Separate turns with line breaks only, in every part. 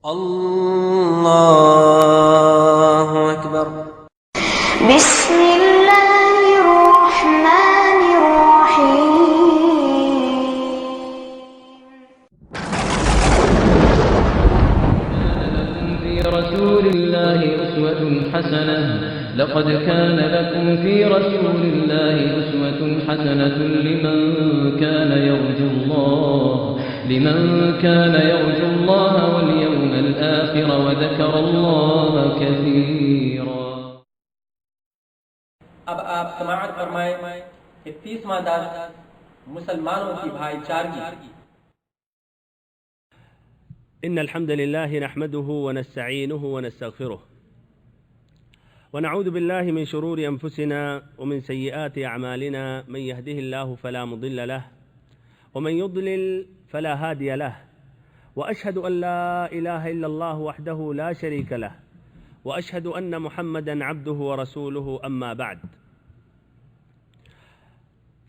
الله أكبر.
بسم الله الرحمن الرحيم.
في رسول الله أسوة حسنة. لقد كان لكم في رسول الله أسوة حسنة لمن كان يرجو الله واليوم الآخر وذكر الله كثيرا.
اب آپ سماعت فرمائیں 31واں درس مسلمانوں کی بھائی چارگی.
إن الحمد لله نحمده ونستعينه ونستغفره ونعوذ بالله من شرور أنفسنا ومن سيئات أعمالنا. من يهده الله فلا مضل له ومن يضلل فلا هادي له وأشهد أن لا إله إلا الله وحده لا شريك له وأشهد أن محمدا عبده ورسوله. أما بعد،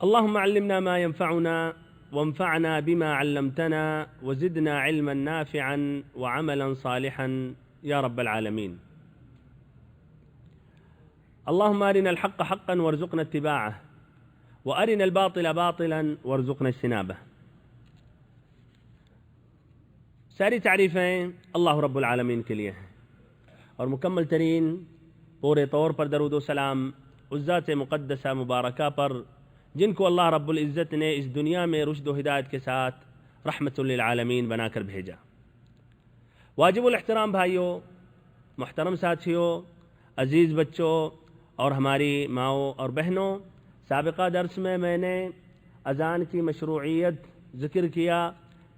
اللهم علمنا ما ينفعنا وانفعنا بما علمتنا وزدنا علما نافعا وعملا صالحا يا رب العالمين. اللهم أرنا الحق حقا وارزقنا اتباعه وأرنا الباطل باطلا وارزقنا اجتنابه. ساری تعریفیں اللہ رب العالمین کے لیے ہیں اور مکمل ترین پورے طور پر درود و سلام اس ذات مقدسہ مبارکہ پر جن کو اللہ رب العزت نے اس دنیا میں رشد و ہدایت کے ساتھ رحمت للعالمین بنا کر بھیجا. واجب الاحترام بھائیوں، محترم ساتھیوں، عزیز بچوں اور ہماری ماؤں اور بہنوں، سابقہ درس میں نے اذان کی مشروعیت ذکر کیا،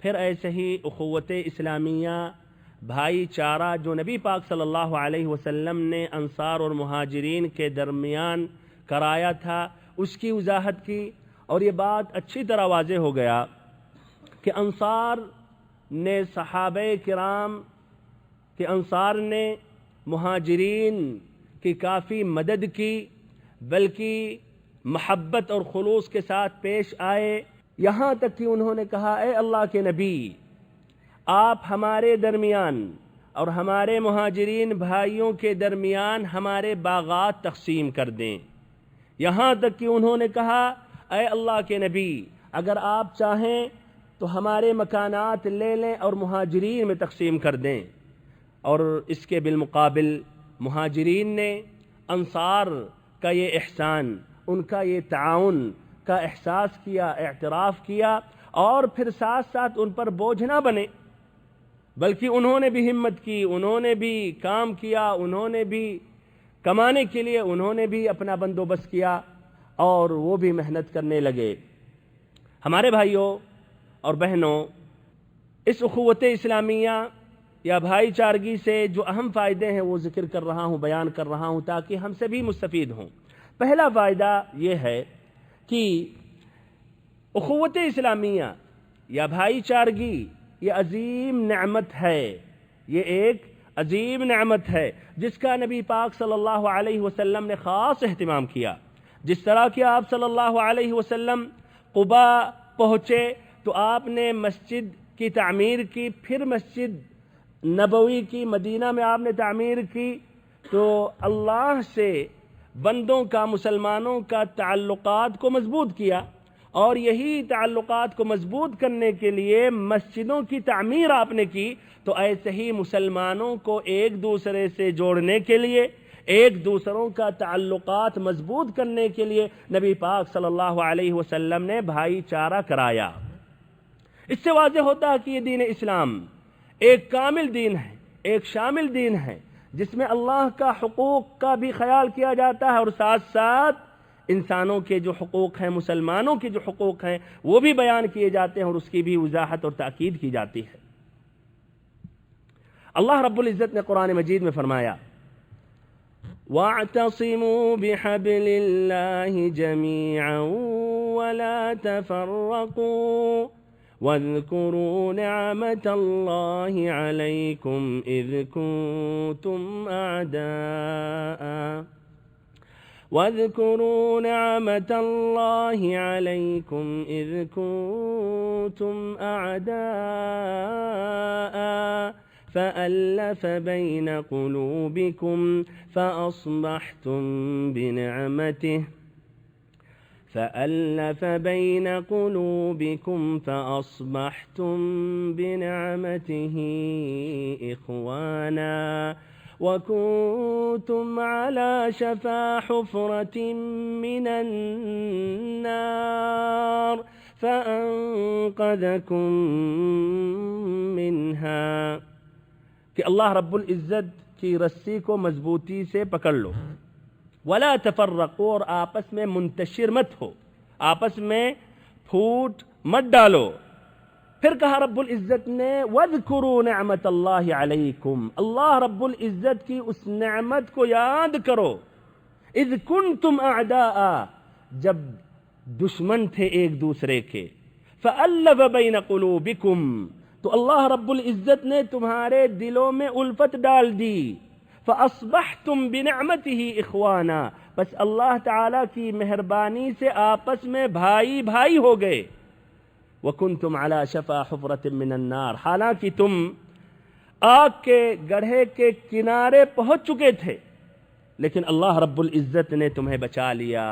پھر ایسے ہی اخوت اسلامیہ بھائی چارہ جو نبی پاک صلی اللہ علیہ وسلم نے انصار اور مہاجرین کے درمیان کرایا تھا اس کی وضاحت کی. اور یہ بات اچھی طرح واضح ہو گیا کہ انصار نے مہاجرین کی کافی مدد کی، بلکہ محبت اور خلوص کے ساتھ پیش آئے، یہاں تک کہ انہوں نے کہا اے اللہ کے نبی، آپ ہمارے درمیان اور ہمارے مہاجرین بھائیوں کے درمیان ہمارے باغات تقسیم کر دیں. یہاں تک کہ انہوں نے کہا اے اللہ کے نبی، اگر آپ چاہیں تو ہمارے مکانات لے لیں اور مہاجرین میں تقسیم کر دیں. اور اس کے بالمقابل مہاجرین نے انصار کا یہ احسان، ان کا یہ تعاون کا احساس کیا، اعتراف کیا، اور پھر ساتھ ساتھ ان پر بوجھ نہ بنے، بلکہ انہوں نے بھی ہمت کی، انہوں نے بھی کام کیا، انہوں نے بھی کمانے کے لیے انہوں نے بھی اپنا بندوبست کیا اور وہ بھی محنت کرنے لگے. ہمارے بھائیوں اور بہنوں، اس اخوت اسلامیہ یا بھائی چارگی سے جو اہم فائدے ہیں وہ ذکر کر رہا ہوں، بیان کر رہا ہوں تاکہ ہم سے بھی مستفید ہوں. پہلا فائدہ یہ ہے کہ اخوت اسلامیہ یا بھائی چارگی یہ عظیم نعمت ہے، یہ ایک عظیم نعمت ہے جس کا نبی پاک صلی اللہ علیہ وسلم نے خاص اہتمام کیا. جس طرح کہ آپ صلی اللہ علیہ وسلم قبا پہنچے تو آپ نے مسجد کی تعمیر کی، پھر مسجد نبوی کی مدینہ میں آپ نے تعمیر کی، تو اللہ سے بندوں کا، مسلمانوں کا تعلقات کو مضبوط کیا، اور یہی تعلقات کو مضبوط کرنے کے لیے مسجدوں کی تعمیر آپ نے کی. تو ایسے ہی مسلمانوں کو ایک دوسرے سے جوڑنے کے لیے، ایک دوسروں کا تعلقات مضبوط کرنے کے لیے نبی پاک صلی اللہ علیہ وسلم نے بھائی چارہ کرایا. اس سے واضح ہوتا ہے کہ یہ دین اسلام ایک کامل دین ہے، ایک شامل دین ہے، جس میں اللہ کا حقوق کا بھی خیال کیا جاتا ہے اور ساتھ ساتھ انسانوں کے جو حقوق ہیں، مسلمانوں کے جو حقوق ہیں وہ بھی بیان کیے جاتے ہیں اور اس کی بھی وضاحت اور تاکید کی جاتی ہے. اللہ رب العزت نے قرآن مجید میں فرمایا وَاعْتَصِمُوا بِحَبْلِ اللَّهِ جَمِيعًا وَلَا تَفَرَّقُوا وَاذْكُرُوا نِعْمَةَ اللَّهِ عَلَيْكُمْ إِذْ كُنتُمْ أَعْدَاءً واذكروا نعمة الله عليكم إذ كنتم أعداء فألف بين قلوبكم فأصبحتم بنعمته إخوانا وكنتم على شفا حفرة من النار فأنقذكم منها کہ اللہ رب العزت کی رسی کو مضبوطی سے پکڑ لو، ولا تفرقوا، اور آپس میں منتشر مت ہو، آپس میں پھوٹ مت ڈالو۔ پھر کہا رب العزت نے وَاذْكُرُوا نِعْمَةَ اللَّهِ عَلَيْكُمْ، اللہ رب العزت کی اس نعمت کو یاد کرو، اذ کنتم اعداء، جب دشمن تھے ایک دوسرے کے، فَأَلَّفَ بَيْنَ قُلُوبِكُمْ، تو اللہ رب العزت نے تمہارے دلوں میں الفت ڈال دی، فَأَصْبَحْتُمْ بِنِعْمَتِهِ إِخْوَانًا، بس اللہ تعالیٰ کی مہربانی سے آپس میں بھائی بھائی ہو گئے، وَكُنْتُمْ عَلَى شَفَا حُفْرَةٍ مِّنَ النَّارِ، حالانکہ تم آگ کے گڑھے کے کنارے پہنچ چکے تھے، لیکن اللہ رب العزت نے تمہیں بچا لیا۔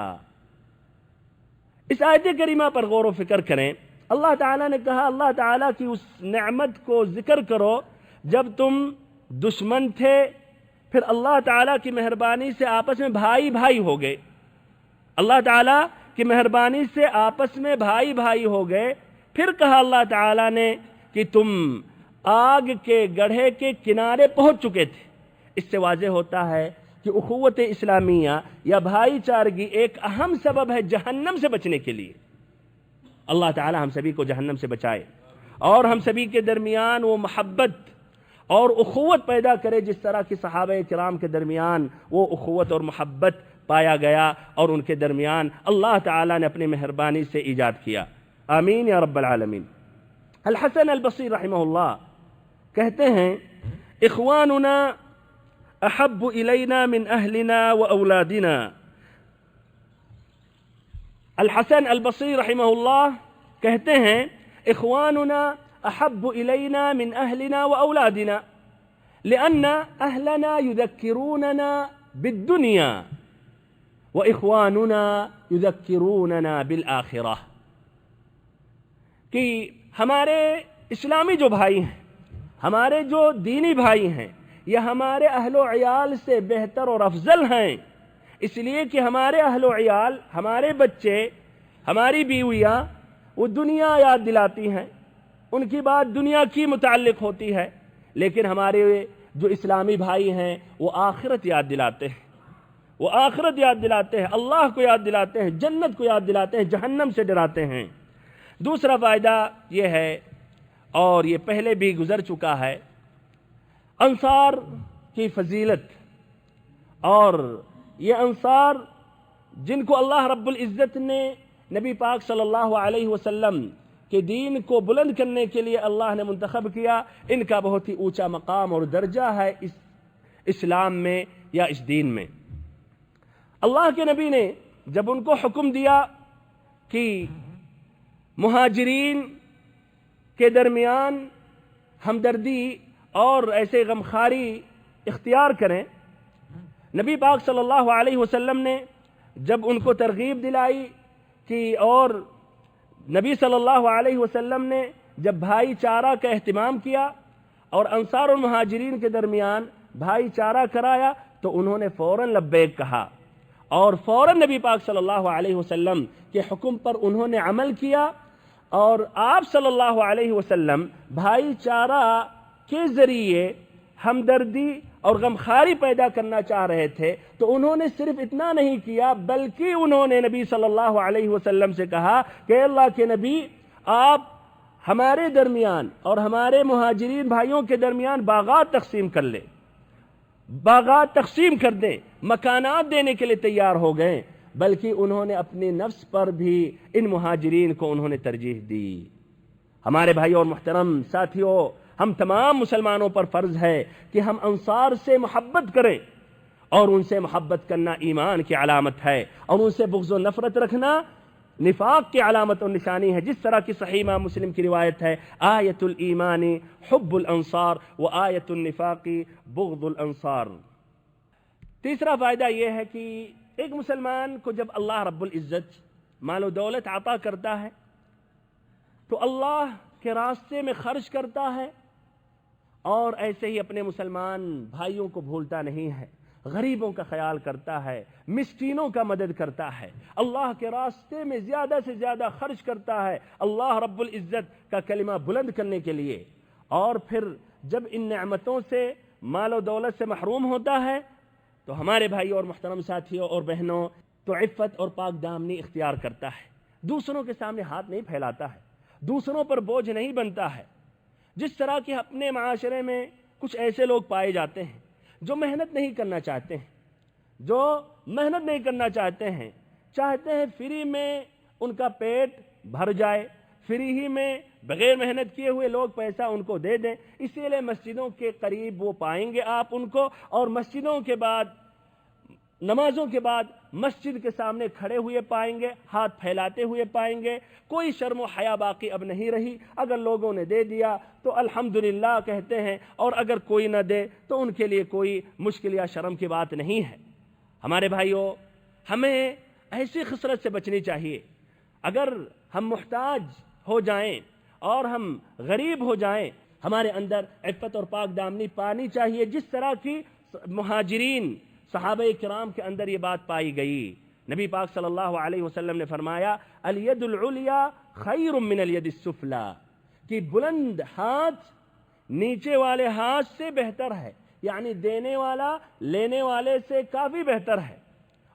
اس آیت کریمہ پر غور و فکر کریں۔ اللہ تعالیٰ نے کہا اللہ تعالیٰ کی اس نعمت کو ذکر کرو جب تم دشمن تھے، پھر اللہ تعالیٰ کی مہربانی سے آپس میں بھائی بھائی ہو گئے، اللہ تعالیٰ کی مہربانی سے آپس میں بھائی بھائی ہو گئے۔ پھر کہا اللہ تعالیٰ نے کہ تم آگ کے گڑھے کے کنارے پہنچ چکے تھے۔ اس سے واضح ہوتا ہے کہ اخوت اسلامیہ یا بھائی چارگی ایک اہم سبب ہے جہنم سے بچنے کے لیے۔ اللہ تعالیٰ ہم سبھی کو جہنم سے بچائے اور ہم سبھی کے درمیان وہ محبت اور اخوت پیدا کرے جس طرح کہ صحابہ کرام کے درمیان وہ اخوت اور محبت پایا گیا اور ان کے درمیان اللہ تعالیٰ نے اپنی مہربانی سے ایجاد کیا۔ آمین یا رب العالمین۔ الحسن البصری رحمہ اللہ کہتے ہیں اخواننا احب الینا من اہلنا و اولادنا۔ الحسن البصری رحمہ اللہ کہتے ہیں اخواننا احب الینا من اہلنا و اولادنا لأن اہلنا یذکروننا بالدنیا و اخواننا یذکروننا بالآخرہ، کہ ہمارے اسلامی جو بھائی ہیں، ہمارے جو دینی بھائی ہیں، یہ ہمارے اہل و عیال سے بہتر اور افضل ہیں، اس لیے کہ ہمارے اہل و عیال، ہمارے بچے، ہماری بیویاں وہ دنیا یاد دلاتی ہیں، ان کی بات دنیا کی متعلق ہوتی ہے، لیکن ہمارے جو اسلامی بھائی ہیں وہ آخرت یاد دلاتے ہیں، وہ آخرت یاد دلاتے ہیں، اللہ کو یاد دلاتے ہیں، جنت کو یاد دلاتے ہیں، جہنم سے ڈراتے ہیں۔ دوسرا فائدہ یہ ہے، اور یہ پہلے بھی گزر چکا ہے، انصار کی فضیلت، اور یہ انصار جن کو اللہ رب العزت نے نبی پاک صلی اللہ علیہ وسلم کے دین کو بلند کرنے کے لیے اللہ نے منتخب کیا، ان کا بہت ہی اونچا مقام اور درجہ ہے اس اسلام میں یا اس دین میں۔ اللہ کے نبی نے جب ان کو حکم دیا کہ مہاجرین کے درمیان ہمدردی اور ایسے غمخواری اختیار کریں، نبی پاک صلی اللہ علیہ وسلم نے جب ان کو ترغیب دلائی کہ، اور نبی صلی اللہ علیہ وسلم نے جب بھائی چارہ کا اہتمام کیا اور انصار اور مہاجرین کے درمیان بھائی چارہ کرایا، تو انہوں نے فوراً لبیک کہا اور فوراً نبی پاک صلی اللہ علیہ وسلم کے حکم پر انہوں نے عمل کیا، اور آپ صلی اللہ علیہ وسلم بھائی چارہ کے ذریعے ہمدردی اور غمخواری پیدا کرنا چاہ رہے تھے، تو انہوں نے صرف اتنا نہیں کیا بلکہ انہوں نے نبی صلی اللہ علیہ وسلم سے کہا کہ اللہ کے نبی، آپ ہمارے درمیان اور ہمارے مہاجرین بھائیوں کے درمیان باغات تقسیم کر لیں، باغات تقسیم کر دیں، مکانات دینے کے لیے تیار ہو گئے، بلکہ انہوں نے اپنی نفس پر بھی ان مہاجرین کو انہوں نے ترجیح دی۔ ہمارے بھائیوں اور محترم ساتھیوں، ہم تمام مسلمانوں پر فرض ہے کہ ہم انصار سے محبت کریں، اور ان سے محبت کرنا ایمان کی علامت ہے، اور ان سے بغض و نفرت رکھنا نفاق کی علامت و نشانی ہے، جس طرح کی صحیح امام مسلم کی روایت ہے، آیت الایمان حب الانصار و آیت النفاق بغض الانصار۔ تیسرا فائدہ یہ ہے کہ ایک مسلمان کو جب اللہ رب العزت مال و دولت عطا کرتا ہے تو اللہ کے راستے میں خرچ کرتا ہے، اور ایسے ہی اپنے مسلمان بھائیوں کو بھولتا نہیں ہے، غریبوں کا خیال کرتا ہے، مسکینوں کا مدد کرتا ہے، اللہ کے راستے میں زیادہ سے زیادہ خرچ کرتا ہے اللہ رب العزت کا کلمہ بلند کرنے کے لیے۔ اور پھر جب ان نعمتوں سے مال و دولت سے محروم ہوتا ہے تو ہمارے بھائی اور محترم ساتھیوں اور بہنوں، تو عفت اور پاک دامنی اختیار کرتا ہے، دوسروں کے سامنے ہاتھ نہیں پھیلاتا ہے، دوسروں پر بوجھ نہیں بنتا ہے۔ جس طرح کہ اپنے معاشرے میں کچھ ایسے لوگ پائے جاتے ہیں جو محنت نہیں کرنا چاہتے ہیں، چاہتے ہیں فری میں ان کا پیٹ بھر جائے، فری ہی میں بغیر محنت کیے ہوئے لوگ پیسہ ان کو دے دیں، اسی لیے مسجدوں کے قریب وہ پائیں گے آپ ان کو، اور مسجدوں کے بعد، نمازوں کے بعد مسجد کے سامنے کھڑے ہوئے پائیں گے، ہاتھ پھیلاتے ہوئے پائیں گے، کوئی شرم و حیا باقی اب نہیں رہی۔ اگر لوگوں نے دے دیا تو الحمدللہ کہتے ہیں، اور اگر کوئی نہ دے تو ان کے لیے کوئی مشکل یا شرم کی بات نہیں ہے۔ ہمارے بھائیوں، ہمیں ایسی خسرت سے بچنی چاہیے۔ اگر ہم محتاج ہو جائیں اور ہم غریب ہو جائیں، ہمارے اندر عفت اور پاک دامنی پانی چاہیے، جس طرح کی مہاجرین صحابہ کرام کے اندر یہ بات پائی گئی۔ نبی پاک صلی اللہ علیہ وسلم نے فرمایا، الید العلیا خیر من الید السفلی، کہ بلند ہاتھ نیچے والے ہاتھ سے بہتر ہے، یعنی دینے والا لینے والے سے کافی بہتر ہے۔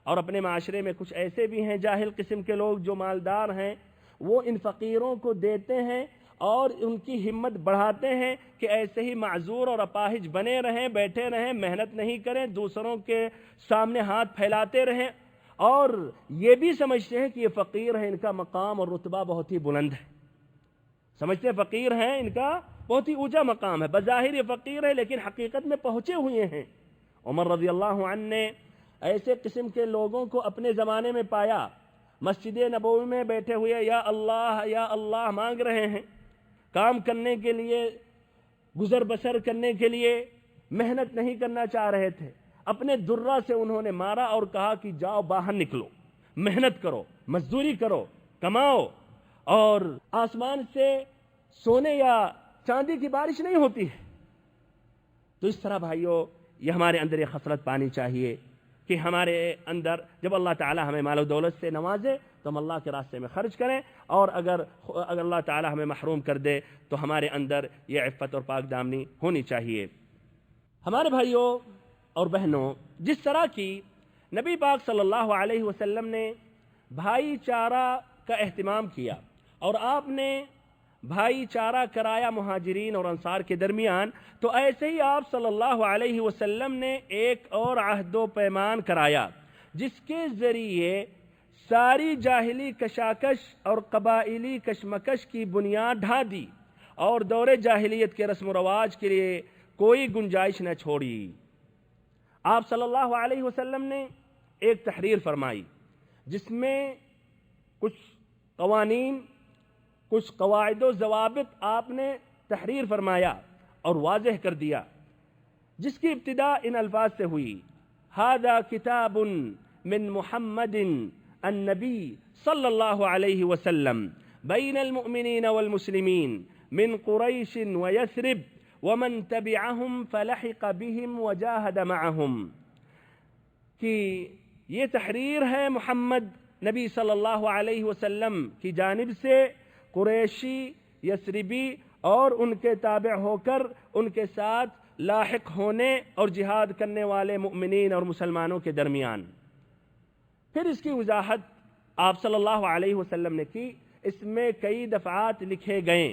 اور اپنے معاشرے میں کچھ ایسے بھی ہیں جاہل قسم کے لوگ جو مالدار ہیں، وہ ان فقیروں کو دیتے ہیں اور ان کی ہمت بڑھاتے ہیں کہ ایسے ہی معذور اور اپاہج بنے رہیں، بیٹھے رہیں، محنت نہیں کریں، دوسروں کے سامنے ہاتھ پھیلاتے رہیں، اور یہ بھی سمجھتے ہیں کہ یہ فقیر ہیں، ان کا مقام اور رتبہ بہت ہی بلند ہے۔ سمجھتے ہیں فقیر ہیں، ان کا بہت ہی اونچا مقام ہے، بظاہر یہ فقیر ہے لیکن حقیقت میں پہنچے ہوئے ہیں۔ عمر رضی اللہ عنہ نے ایسے قسم کے لوگوں کو اپنے زمانے میں پایا، مسجد نبوی میں بیٹھے ہوئے یا اللہ مانگ رہے ہیں، کام کرنے کے لیے، گزر بسر کرنے کے لیے محنت نہیں کرنا چاہ رہے تھے۔ اپنے درہ سے انہوں نے مارا اور کہا کہ جاؤ باہر نکلو، محنت کرو، مزدوری کرو، کماؤ، اور آسمان سے سونے یا چاندی کی بارش نہیں ہوتی ہے۔ تو اس طرح بھائیوں، یہ ہمارے اندر یہ خصلت پانی چاہیے کہ ہمارے اندر جب اللہ تعالی ہمیں مال و دولت سے نوازے تو ہم اللہ کے راستے میں خرچ کریں، اور اگر اللہ تعالی ہمیں محروم کر دے تو ہمارے اندر یہ عفت اور پاک دامنی ہونی چاہیے۔ ہمارے بھائیوں اور بہنوں، جس طرح کی نبی پاک صلی اللہ علیہ وسلم نے بھائی چارہ کا اہتمام کیا اور آپ نے بھائی چارہ کرایا مہاجرین اور انصار کے درمیان، تو ایسے ہی آپ صلی اللہ علیہ وسلم نے ایک اور عہد و پیمان کرایا، جس کے ذریعے ساری جاہلی کشاکش اور قبائلی کشمکش کی بنیاد ڈھا دی اور دور جاہلیت کے رسم و رواج کے لیے کوئی گنجائش نہ چھوڑی۔ آپ صلی اللہ علیہ وسلم نے ایک تحریر فرمائی جس میں کچھ قوانین، کچھ قواعد و ضوابط آپ نے تحریر فرمایا اور واضح کر دیا، جس کی ابتدا ان الفاظ سے ہوئی، ھذا کتاب من محمد النبی صلی اللہ علیہ وسلم بین المؤمنین والمسلمین من قریش ویثرب ومن تبعهم فلحق بهم وجاہد معهم، کہ یہ تحریر ہے محمد نبی صلی اللہ علیہ وسلم کی جانب سے قریشی، یثربی اور ان کے تابع ہو کر ان کے ساتھ لاحق ہونے اور جہاد کرنے والے مؤمنین اور مسلمانوں کے درمیان۔ پھر اس کی وضاحت آپ صلی اللہ علیہ وسلم نے کی۔ اس میں کئی دفعات لکھے گئے،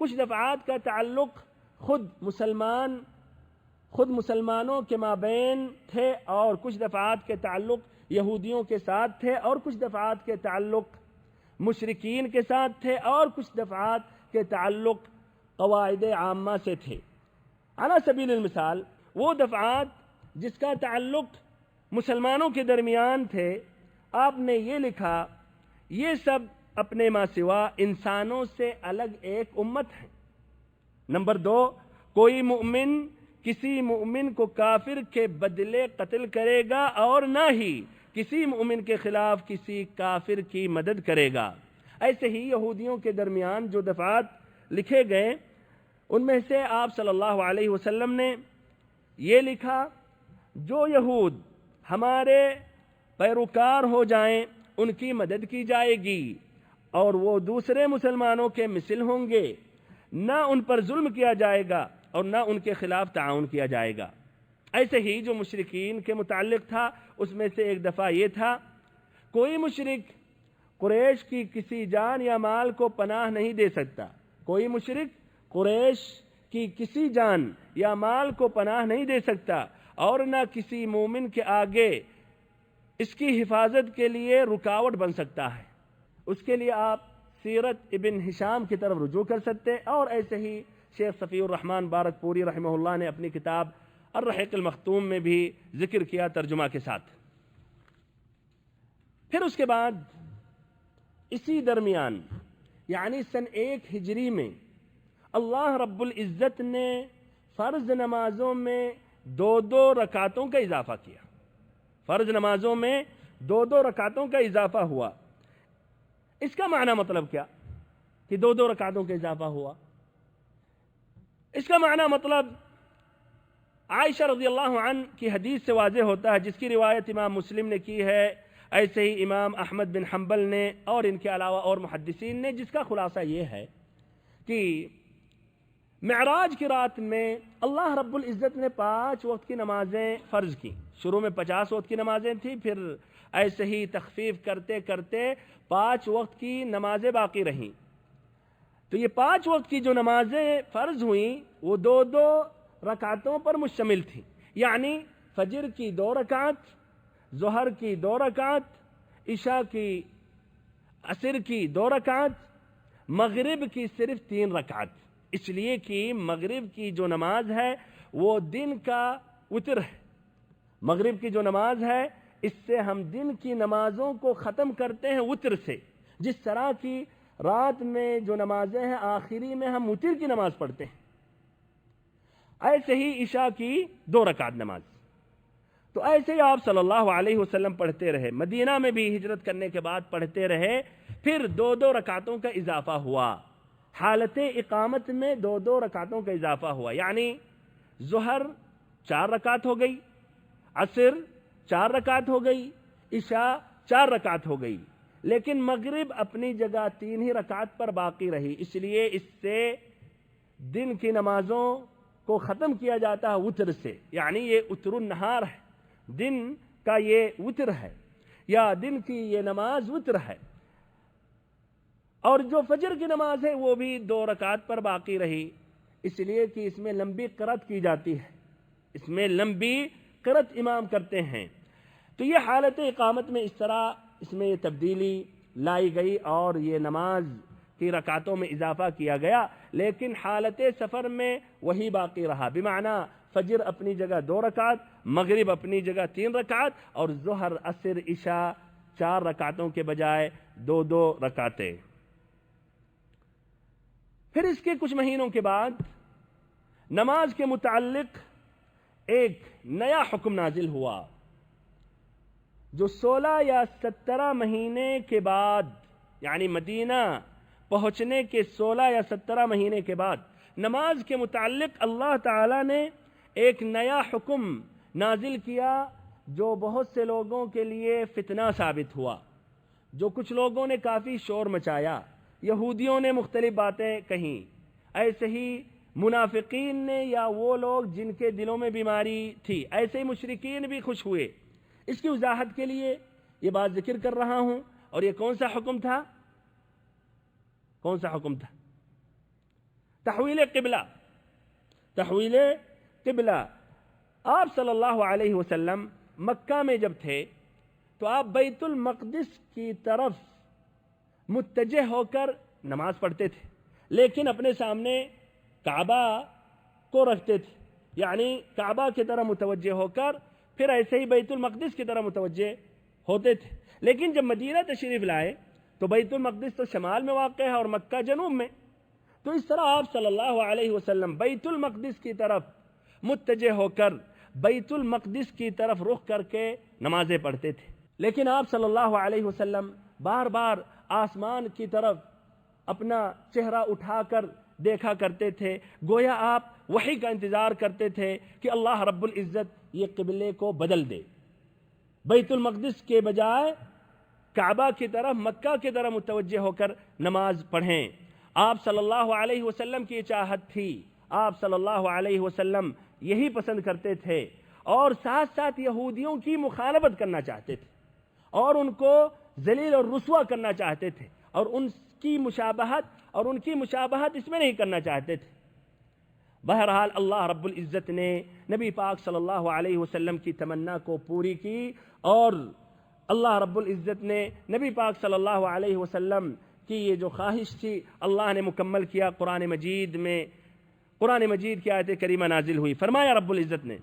کچھ دفعات کا تعلق خود مسلمانوں کے مابین تھے، اور کچھ دفعات کے تعلق یہودیوں کے ساتھ تھے، اور کچھ دفعات کے تعلق مشرکین کے ساتھ تھے، اور کچھ دفعات کے تعلق قواعد عامہ سے تھے۔ علی سبیل المثال، وہ دفعات جس کا تعلق مسلمانوں کے درمیان تھے، آپ نے یہ لکھا یہ سب اپنے ماں سوا انسانوں سے الگ ایک امت ہے۔ نمبر 2، کوئی مومن کسی مومن کو کافر کے بدلے قتل کرے گا اور نہ ہی کسی مومن کے خلاف کسی کافر کی مدد کرے گا۔ ایسے ہی یہودیوں کے درمیان جو دفعات لکھے گئے ان میں سے آپ صلی اللہ علیہ وسلم نے یہ لکھا، جو یہود ہمارے پیروکار ہو جائیں ان کی مدد کی جائے گی اور وہ دوسرے مسلمانوں کے مثل ہوں گے، نہ ان پر ظلم کیا جائے گا اور نہ ان کے خلاف تعاون کیا جائے گا۔ ایسے ہی جو مشرکین کے متعلق تھا اس میں سے ایک دفعہ یہ تھا، کوئی مشرک قریش کی کسی جان یا مال کو پناہ نہیں دے سکتا، کوئی مشرک قریش کی کسی جان یا مال کو پناہ نہیں دے سکتا اور نہ کسی مومن کے آگے اس کی حفاظت کے لیے رکاوٹ بن سکتا ہے۔ اس کے لیے آپ سیرت ابن ہشام کی طرف رجوع کر سکتے، اور ایسے ہی شیخ صفی الرحمن بارک پوری رحمہ اللہ نے اپنی کتاب الرحیق المختوم میں بھی ذکر کیا ترجمہ کے ساتھ۔ پھر اس کے بعد اسی درمیان یعنی سن 1 ہجری میں اللہ رب العزت نے فرض نمازوں میں 2 رکعتوں کا اضافہ کیا۔ فرض نمازوں میں 2 رکعتوں کا اضافہ ہوا۔ اس کا معنی مطلب کیا کہ 2 رکعتوں کا اضافہ ہوا؟ اس کا معنی مطلب عائشہ رضی اللہ عنہ کی حدیث سے واضح ہوتا ہے، جس کی روایت امام مسلم نے کی ہے، ایسے ہی امام احمد بن حنبل نے اور ان کے علاوہ اور محدثین نے، جس کا خلاصہ یہ ہے کہ معراج کی رات میں اللہ رب العزت نے 5 وقت کی نمازیں فرض کی۔ شروع میں 50 وقت کی نمازیں تھیں، پھر ایسے ہی تخفیف کرتے کرتے 5 وقت کی نمازیں باقی رہیں۔ تو یہ 5 وقت کی جو نمازیں فرض ہوئیں وہ 2 رکعتوں پر مشتمل تھیں، یعنی فجر کی 2 رکعت، ظہر کی 2 رکعت، عشاء کی، عصر کی 2 رکعت، مغرب کی صرف 3 رکعت، اس لیے کہ مغرب کی جو نماز ہے وہ دن کا وتر ہے۔ مغرب کی جو نماز ہے اس سے ہم دن کی نمازوں کو ختم کرتے ہیں وتر سے، جس طرح کی رات میں جو نمازیں ہیں آخری میں ہم وتر کی نماز پڑھتے ہیں، ایسے ہی عشاء کی 2 رکعت نماز۔ تو ایسے ہی آپ صلی اللہ علیہ وسلم پڑھتے رہے، مدینہ میں بھی ہجرت کرنے کے بعد پڑھتے رہے، پھر 2 رکعتوں کا اضافہ ہوا۔ حالت اقامت میں 2 رکعتوں کا اضافہ ہوا، یعنی ظہر 4 رکعت ہو گئی، عصر 4 رکعت ہو گئی، عشاء 4 رکعت ہو گئی، لیکن مغرب اپنی جگہ 3 ہی رکعت پر باقی رہی، اس لیے اس سے دن کی نمازوں کو ختم کیا جاتا ہے وتر سے، یعنی یہ وتر النہار ہے، دن کا یہ وتر ہے، یا دن کی یہ نماز وتر ہے۔ اور جو فجر کی نماز ہے وہ بھی 2 رکعت پر باقی رہی، اس لیے کہ اس میں لمبی قرأت کی جاتی ہے، اس میں لمبی قرأت امام کرتے ہیں۔ تو یہ حالت اقامت میں اس طرح اس میں یہ تبدیلی لائی گئی اور یہ نماز کی رکعتوں میں اضافہ کیا گیا، لیکن حالت سفر میں وہی باقی رہا، بمعنی فجر اپنی جگہ 2 رکعت، مغرب اپنی جگہ 3 رکعت، اور ظہر، عصر، عشاء 4 رکعتوں کے بجائے 2 رکعتیں۔ پھر اس کے کچھ مہینوں کے بعد نماز کے متعلق ایک نیا حکم نازل ہوا، جو 16 یا 17 مہینے کے بعد، یعنی مدینہ پہنچنے کے 16 یا 17 مہینے کے بعد نماز کے متعلق اللہ تعالی نے ایک نیا حکم نازل کیا، جو بہت سے لوگوں کے لیے فتنہ ثابت ہوا، جو کچھ لوگوں نے کافی شور مچایا، یہودیوں نے مختلف باتیں کہیں، ایسے ہی منافقین نے یا وہ لوگ جن کے دلوں میں بیماری تھی، ایسے ہی مشرکین بھی خوش ہوئے۔ اس کی وضاحت کے لیے یہ بات ذکر کر رہا ہوں، اور یہ کون سا حکم تھا؟ کون سا حکم تھا؟ تحویل قبلہ۔ تحویل قبلہ۔ آپ صلی اللہ علیہ وسلم مکہ میں جب تھے تو آپ بیت المقدس کی طرف متجہ ہو کر نماز پڑھتے تھے، لیکن اپنے سامنے کعبہ کو رکھتے تھے، یعنی کعبہ کی طرف متوجہ ہو کر پھر ایسے ہی بیت المقدس کی طرف متوجہ ہوتے تھے۔ لیکن جب مدینہ تشریف لائے تو بیت المقدس تو شمال میں واقع ہے اور مکہ جنوب میں. تو اس طرح آپ صلی اللہ علیہ وسلم بیت المقدس کی طرف متجہ ہو کر بیت المقدس کی طرف رخ کر کے نمازیں پڑھتے تھے. لیکن آپ صلی اللہ علیہ وسلم بار بار آسمان کی طرف اپنا چہرہ اٹھا کر دیکھا کرتے تھے، گویا آپ وحی کا انتظار کرتے تھے کہ اللہ رب العزت یہ قبلے کو بدل دے، بیت المقدس کے بجائے کعبہ کی طرف، مکہ کی طرف متوجہ ہو کر نماز پڑھیں. آپ صلی اللہ علیہ وسلم کی چاہت تھی، آپ صلی اللہ علیہ وسلم یہی پسند کرتے تھے، اور ساتھ ساتھ یہودیوں کی مخالفت کرنا چاہتے تھے اور ان کو ذلیل اور رسوا کرنا چاہتے تھے، اور ان کی مشابہت اس میں نہیں کرنا چاہتے تھے. بہرحال اللہ رب العزت نے نبی پاک صلی اللہ علیہ وسلم کی تمنا کو پوری کی، اور اللہ رب العزت نے نبی پاک صلی اللہ علیہ وسلم کی یہ جو خواہش تھی اللہ نے مکمل کیا. قرآن مجید کی آیت کریمہ نازل ہوئی. فرمایا رب العزت نے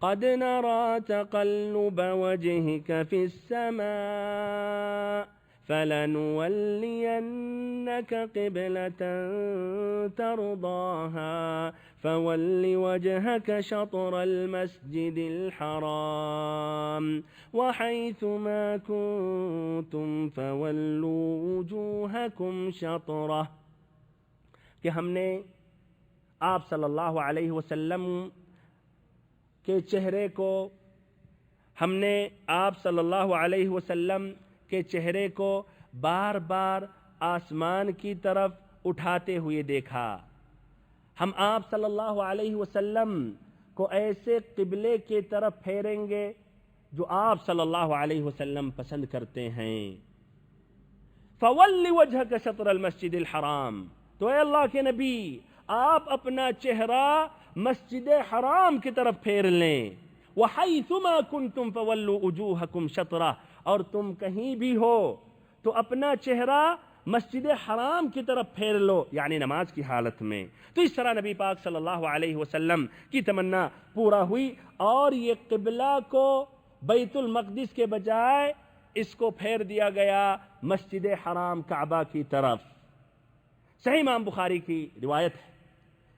قَدْ نَرَى تَقَلُّبَ وَجْهِكَ فِي السَّمَاءِ فَلَنُوَلِّيَنَّكَ قِبْلَةً تَرْضَاهَا فَوَلِّ وَجْهَكَ شَطْرَ الْمَسْجِدِ الْحَرَامِ وَحَيْثُ مَا كُنتُمْ فَوَلُّوا وُجُوهَكُمْ شَطْرَهُ. کہ ہم نے آپ صلی اللہ علیہ وسلم کے چہرے کو چہرے کو بار بار آسمان کی طرف اٹھاتے ہوئے دیکھا. ہم آپ صلی اللہ علیہ وسلم کو ایسے قبلے کی طرف پھیریں گے جو آپ صلی اللہ علیہ وسلم پسند کرتے ہیں. فَوَلِّ وَجْهَكَ شَطْرَ الْمَسْجِدِ الْحَرَامِ. تو اے اللہ کے نبی آپ اپنا چہرہ مسجد حرام کی طرف پھیر لیں. وَحَيْثُ مَا كُنْتُمْ فَوَلُّوا وُجُوهَكُمْ شَطْرَهُ. اور تم کہیں بھی ہو تو اپنا چہرہ مسجد حرام کی طرف پھیر لو، یعنی نماز کی حالت میں. تو اس طرح نبی پاک صلی اللہ علیہ وسلم کی تمنا پورا ہوئی، اور یہ قبلہ کو بیت المقدس کے بجائے اس کو پھیر دیا گیا مسجد حرام کعبہ کی طرف. صحیح امام بخاری کی روایت ہے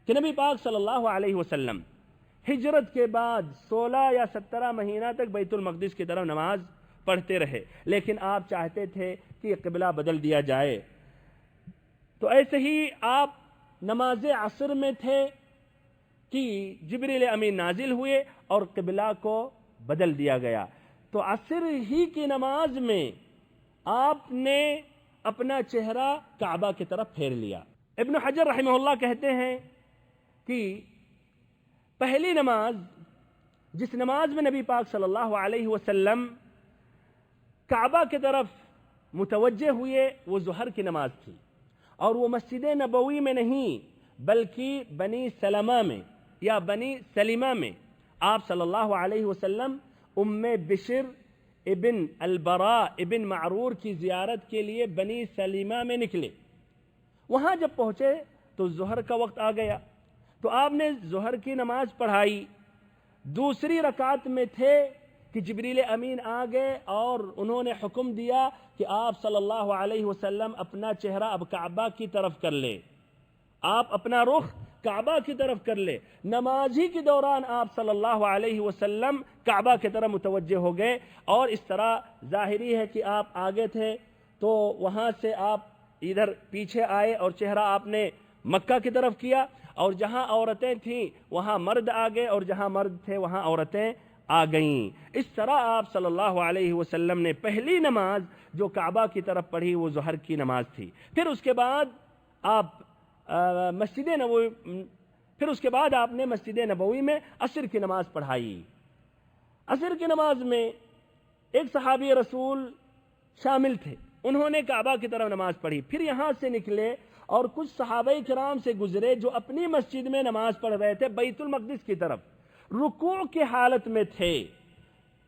کہ نبی پاک صلی اللہ علیہ وسلم ہجرت کے بعد 16 یا 17 مہینہ تک بیت المقدس کی طرف نماز پڑھتے رہے، لیکن آپ چاہتے تھے کہ یہ قبلہ بدل دیا جائے. تو ایسے ہی آپ نماز عصر میں تھے کہ جبریل امین نازل ہوئے اور قبلہ کو بدل دیا گیا. تو عصر ہی کی نماز میں آپ نے اپنا چہرہ کعبہ کی طرف پھیر لیا. ابن حجر رحمہ اللہ کہتے ہیں کہ پہلی نماز جس نماز میں نبی پاک صلی اللہ علیہ وسلم کعبہ کی طرف متوجہ ہوئے وہ ظہر کی نماز تھی، اور وہ مسجد نبوی میں نہیں بلکہ بنی سلمہ میں یا بنی سلمہ میں آپ صلی اللہ علیہ وسلم ام بشر ابن البراء ابن معرور کی زیارت کے لیے بنی سلمہ میں نکلے. وہاں جب پہنچے تو ظہر کا وقت آ گیا، تو آپ نے ظہر کی نماز پڑھائی. دوسری رکعت میں تھے کہ جبریل امین آ گئے اور انہوں نے حکم دیا کہ آپ صلی اللہ علیہ وسلم اپنا چہرہ اب کعبہ کی طرف کر لے، آپ اپنا رخ کعبہ کی طرف کر لے. نماز ہی کے دوران آپ صلی اللہ علیہ وسلم کعبہ کی طرف متوجہ ہو گئے، اور اس طرح ظاہری ہے کہ آپ آگے تھے تو وہاں سے آپ ادھر پیچھے آئے اور چہرہ آپ نے مکہ کی طرف کیا، اور جہاں عورتیں تھیں وہاں مرد آ گئے اور جہاں مرد تھے وہاں عورتیں آ گئیں. اس طرح آپ صلی اللہ علیہ وسلم نے پہلی نماز جو کعبہ کی طرف پڑھی وہ ظہر کی نماز تھی. پھر اس کے بعد آپ نے مسجد نبوی میں عصر کی نماز پڑھائی. عصر کی نماز میں ایک صحابی رسول شامل تھے، انہوں نے کعبہ کی طرف نماز پڑھی. پھر یہاں سے نکلے اور کچھ صحابہ کرام سے گزرے جو اپنی مسجد میں نماز پڑھ رہے تھے بیت المقدس کی طرف، رکوع کی حالت میں تھے.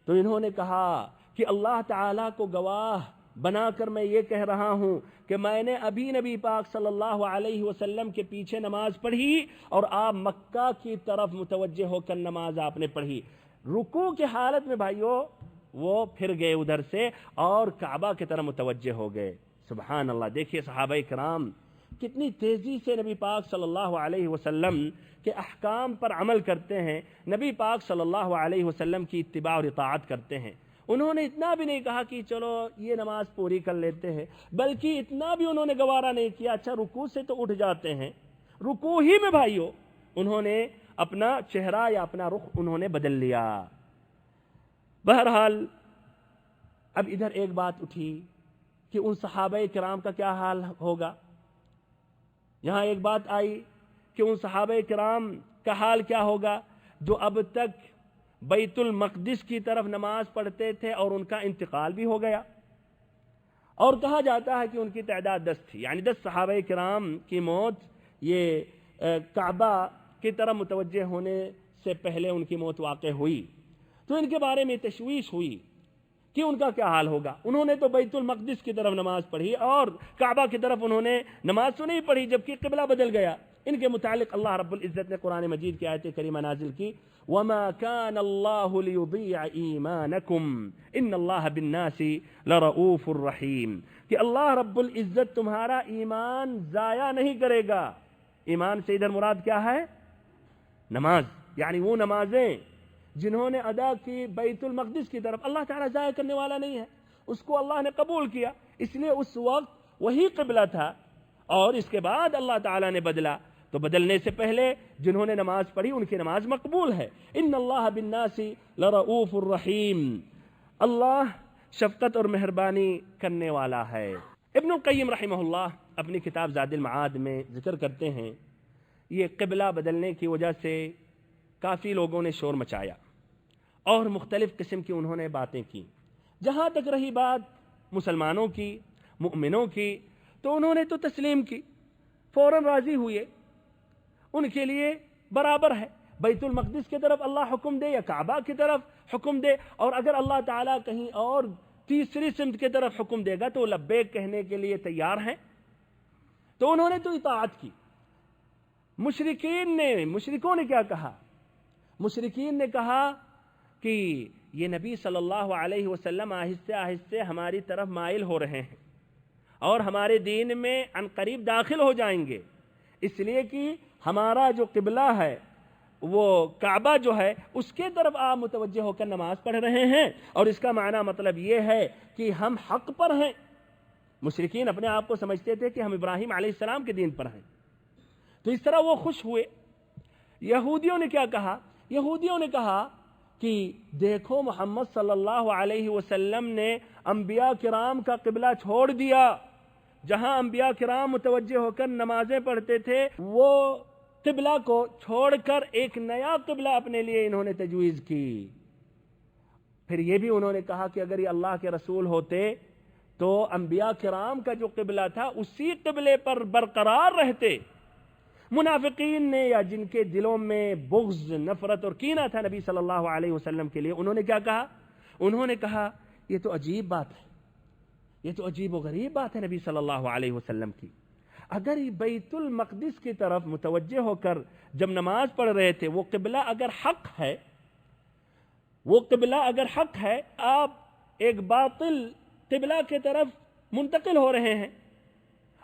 تو انہوں نے کہا کہ اللہ تعالیٰ کو گواہ بنا کر میں یہ کہہ رہا ہوں کہ میں نے ابھی نبی پاک صلی اللہ علیہ وسلم کے پیچھے نماز پڑھی اور آپ مکہ کی طرف متوجہ ہو کر نماز آپ نے پڑھی. رکوع کی حالت میں بھائیو وہ پھر گئے ادھر سے اور کعبہ کی طرف متوجہ ہو گئے۔ سبحان اللہ، دیکھیے صحابہ کرام کتنی تیزی سے نبی پاک صلی اللہ علیہ وسلم کے احکام پر عمل کرتے ہیں، نبی پاک صلی اللہ علیہ وسلم کی اتباع اور اطاعت کرتے ہیں۔ انہوں نے اتنا بھی نہیں کہا کہ چلو یہ نماز پوری کر لیتے ہیں، بلکہ اتنا بھی انہوں نے گوارا نہیں کیا اچھا رکوع سے تو اٹھ جاتے ہیں، رکوع ہی میں بھائیو انہوں نے اپنا چہرہ یا اپنا رخ انہوں نے بدل لیا۔ بہرحال اب ادھر ایک بات اٹھی کہ ان صحابہ کرام کا کیا حال ہوگا۔ یہاں ایک بات آئی کہ ان صحابہ کرام کا حال کیا ہوگا جو اب تک بیت المقدس کی طرف نماز پڑھتے تھے اور ان کا انتقال بھی ہو گیا، اور کہا جاتا ہے کہ ان کی تعداد 10 تھی، یعنی 10 صحابہ کرام کی موت یہ کعبہ کی طرف متوجہ ہونے سے پہلے ان کی موت واقع ہوئی۔ تو ان کے بارے میں تشویش ہوئی کہ ان کا کیا حال ہوگا۔ انہوں نے تو بیت المقدس کی طرف نماز پڑھی اور کعبہ کی طرف انہوں نے نماز تو نہیں پڑھی، جبکہ قبلہ بدل گیا۔ ان کے متعلق اللہ رب العزت نے قرآن مجید کی آیت کریمہ نازل کی، وَمَا كَانَ اللَّهُ لِيُضِيعَ إِيمَانَكُمْ إِنَّ اللَّهَ بِالنَّاسِ لَرَؤُوفٌ رَحِيمٌ، کہ اللہ رب العزت تمہارا ایمان ضائع نہیں کرے گا۔ ایمان سے ادھر مراد کیا ہے؟ نماز، یعنی وہ نمازیں جنہوں نے ادا کی بیت المقدس کی طرف، اللہ تعالیٰ ضائع کرنے والا نہیں ہے، اس کو اللہ نے قبول کیا، اس لیے اس وقت وہی قبلہ تھا اور اس کے بعد اللہ تعالیٰ نے بدلا، تو بدلنے سے پہلے جنہوں نے نماز پڑھی ان کی نماز مقبول ہے۔ ان اللہ بالناس لرؤوف الرحیم، اللہ شفقت اور مہربانی کرنے والا ہے۔ ابن القیم رحمہ اللہ اپنی کتاب زاد المعاد میں ذکر کرتے ہیں یہ قبلہ بدلنے کی وجہ سے کافی لوگوں نے شور مچایا اور مختلف قسم کی انہوں نے باتیں کی۔ جہاں تک رہی بات مسلمانوں کی، مؤمنوں کی، تو انہوں نے تو تسلیم کی، فوراً راضی ہوئے، ان کے لیے برابر ہے بیت المقدس کی طرف اللہ حکم دے یا کعبہ کی طرف حکم دے، اور اگر اللہ تعالیٰ کہیں اور تیسری سمت کی طرف حکم دے گا تو لبیک کہنے کے لیے تیار ہیں۔ تو انہوں نے تو اطاعت کی۔ مشرکوں نے کیا کہا؟ مشرکین نے کہا کہ یہ نبی صلی اللہ علیہ وسلم آہستہ آہستہ ہماری طرف مائل ہو رہے ہیں اور ہمارے دین میں عن قریب داخل ہو جائیں گے، اس لیے کہ ہمارا جو قبلہ ہے وہ کعبہ جو ہے اس کے طرف آپ متوجہ ہو کر نماز پڑھ رہے ہیں، اور اس کا معنی مطلب یہ ہے کہ ہم حق پر ہیں۔ مشرکین اپنے آپ کو سمجھتے تھے کہ ہم ابراہیم علیہ السلام کے دین پر ہیں، تو اس طرح وہ خوش ہوئے۔ یہودیوں نے کیا کہا؟ یہودیوں نے کہا کہ دیکھو محمد صلی اللہ علیہ وسلم نے انبیاء کرام کا قبلہ چھوڑ دیا، جہاں انبیاء کرام متوجہ ہو کر نمازیں پڑھتے تھے وہ قبلہ کو چھوڑ کر ایک نیا قبلہ اپنے لیے انہوں نے تجویز کی۔ پھر یہ بھی انہوں نے کہا کہ اگر یہ اللہ کے رسول ہوتے تو انبیاء کرام کا جو قبلہ تھا اسی قبلے پر برقرار رہتے۔ منافقین نے یا جن کے دلوں میں بغض، نفرت اور کینہ تھا نبی صلی اللہ علیہ وسلم کے لیے، انہوں نے کیا کہا؟ انہوں نے کہا یہ تو عجیب بات ہے، یہ تو عجیب و غریب بات ہے نبی صلی اللہ علیہ وسلم کی۔ اگر بیت المقدس کی طرف متوجہ ہو کر جب نماز پڑھ رہے تھے وہ قبلہ اگر حق ہے، وہ قبلہ اگر حق ہے، آپ ایک باطل قبلہ کی طرف منتقل ہو رہے ہیں،